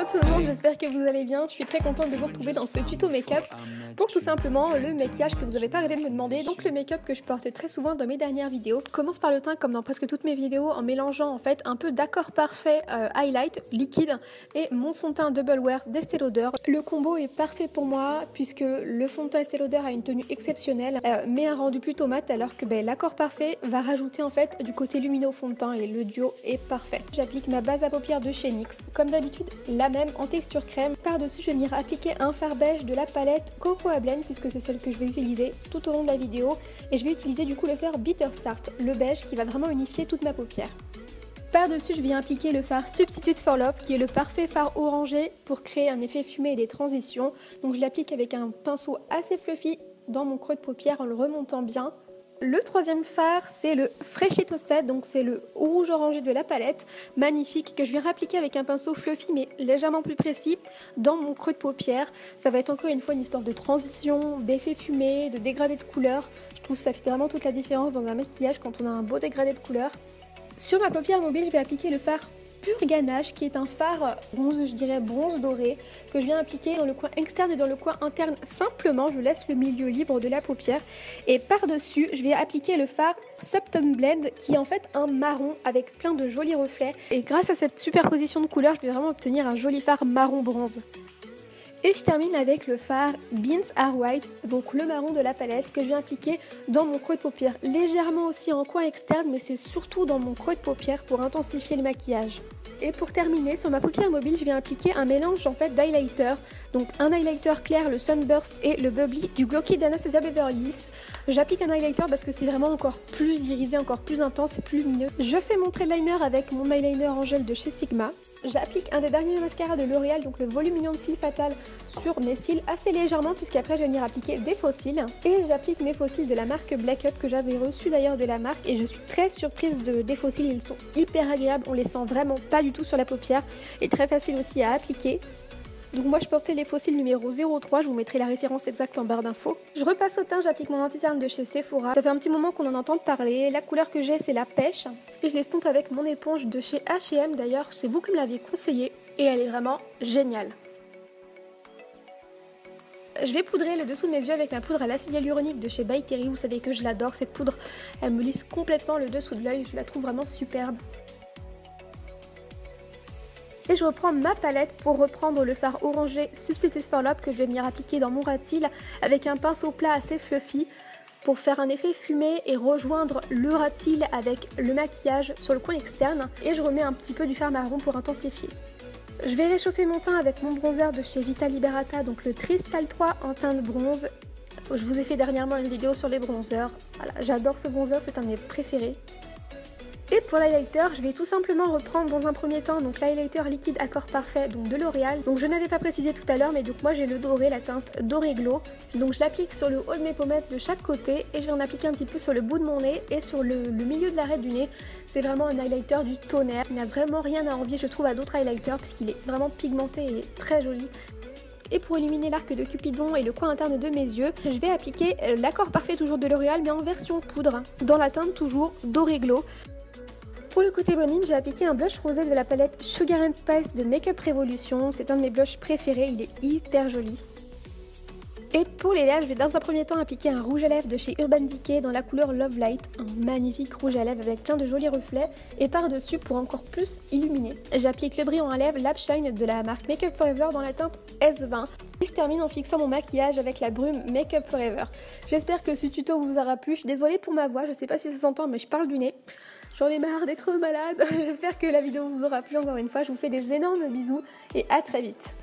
tout le monde, j'espère que vous allez bien. Je suis très contente de vous retrouver dans ce tuto make-up pour tout simplement le maquillage que vous n'avez pas arrêté de me demander. Donc le make-up que je porte très souvent dans mes dernières vidéos. Je commence par le teint comme dans presque toutes mes vidéos en mélangeant en fait un peu d'accord parfait highlight liquide et mon fond de teint Double Wear d'Estée Lauder. Le combo est parfait pour moi puisque le fond de teint Estée Lauder a une tenue exceptionnelle mais un rendu plutôt mat, alors que l'accord parfait va rajouter en fait du côté lumineux au fond de teint et le duo est parfait. J'applique ma base à paupières de chez NYX, comme d'habitude la même en texture crème. Par-dessus, je vais venir appliquer un fard beige de la palette Coco à Blend puisque c'est celle que je vais utiliser tout au long de la vidéo, et je vais utiliser du coup le fard Bitter Start, le beige qui va vraiment unifier toute ma paupière. Par-dessus, je viens appliquer le fard Substitute for Love qui est le parfait fard orangé pour créer un effet fumé et des transitions. Donc je l'applique avec un pinceau assez fluffy dans mon creux de paupière en le remontant bien. Le troisième fard, c'est le Freshly Toasted, donc c'est le rouge orangé de la palette, magnifique, que je viens appliquer avec un pinceau fluffy mais légèrement plus précis dans mon creux de paupière. Ça va être encore une fois une histoire de transition, d'effet fumé, de dégradé de couleur. Je trouve que ça fait vraiment toute la différence dans un maquillage quand on a un beau dégradé de couleur. Sur ma paupière mobile, je vais appliquer le fard Pur Ganache qui est un fard bronze, je dirais bronze doré, que je viens appliquer dans le coin externe et dans le coin interne simplement. Je laisse le milieu libre de la paupière et par-dessus je vais appliquer le fard Subtone Blend qui est en fait un marron avec plein de jolis reflets, et grâce à cette superposition de couleurs je vais vraiment obtenir un joli fard marron bronze. Et je termine avec le fard Beans Are White, donc le marron de la palette, que je viens appliquer dans mon creux de paupière, légèrement aussi en coin externe, mais c'est surtout dans mon creux de paupière pour intensifier le maquillage. Et pour terminer, sur ma paupière mobile, je viens appliquer un mélange en fait d'highlighter, donc un highlighter clair, le Sunburst, et le Bubbly du Glocky d'Anastasia Beverly Hills. J'applique un highlighter parce que c'est vraiment encore plus irisé, encore plus intense et plus lumineux. Je fais mon trait liner avec mon eyeliner en gel de chez Sigma. J'applique un des derniers mascaras de L'Oréal, donc le volume mignon de cils Fatal, sur mes cils assez légèrement puisqu'après je vais venir appliquer des faux cils. Et j'applique mes faux cils de la marque Black Up que j'avais reçu d'ailleurs de la marque, et je suis très surprise des faux cils, ils sont hyper agréables, on les sent vraiment pas du tout sur la paupière et très facile aussi à appliquer. Donc moi je portais les faux cils numéro 03, je vous mettrai la référence exacte en barre d'infos. Je repasse au teint, j'applique mon anti-cerne de chez Sephora. Ça fait un petit moment qu'on en entend parler, la couleur que j'ai c'est la pêche. Et je l'estompe avec mon éponge de chez H&M, d'ailleurs c'est vous qui me l'aviez conseillé et elle est vraiment géniale. Je vais poudrer le dessous de mes yeux avec ma poudre à l'acide hyaluronique de chez By Terry. Vous savez que je l'adore cette poudre, elle me lisse complètement le dessous de l'œil, je la trouve vraiment superbe. Et je reprends ma palette pour reprendre le fard orangé Substitute for Love que je vais venir appliquer dans mon ras de cils avec un pinceau plat assez fluffy pour faire un effet fumé et rejoindre le ras de cils avec le maquillage sur le coin externe. Et je remets un petit peu du fard marron pour intensifier. Je vais réchauffer mon teint avec mon bronzer de chez Vita Liberata, donc le Crystal 3 en teinte bronze. Je vous ai fait dernièrement une vidéo sur les bronzers. Voilà, j'adore ce bronzer, c'est un de mes préférés. Et pour l'highlighter, je vais tout simplement reprendre dans un premier temps donc l'highlighter liquide Accord Parfait donc de L'Oréal. Donc je n'avais pas précisé tout à l'heure, mais donc moi j'ai le doré, la teinte Doré Glow. Donc je l'applique sur le haut de mes pommettes de chaque côté et je vais en appliquer un petit peu sur le bout de mon nez et sur le milieu de l'arête du nez. C'est vraiment un highlighter du tonnerre. Il n'a vraiment rien à envier je trouve à d'autres highlighters puisqu'il est vraiment pigmenté et très joli. Et pour illuminer l'arc de Cupidon et le coin interne de mes yeux, je vais appliquer l'Accord Parfait toujours de L'Oréal mais en version poudre, dans la teinte toujours Doré Glow. Pour le côté boning, j'ai appliqué un blush rosé de la palette Sugar and Spice de Makeup Revolution. C'est un de mes blushs préférés, il est hyper joli. Et pour les lèvres, je vais dans un premier temps appliquer un rouge à lèvres de chez Urban Decay dans la couleur Love Light. Un magnifique rouge à lèvres avec plein de jolis reflets. Et par-dessus, pour encore plus illuminer, j'applique le brillant à lèvres Lab Shine de la marque Makeup Forever dans la teinte S20. Et je termine en fixant mon maquillage avec la brume Makeup Forever. J'espère que ce tuto vous aura plu. Je suis désolée pour ma voix, je sais pas si ça s'entend mais je parle du nez. J'en ai marre d'être malade. J'espère que la vidéo vous aura plu encore une fois. Je vous fais des énormes bisous et à très vite.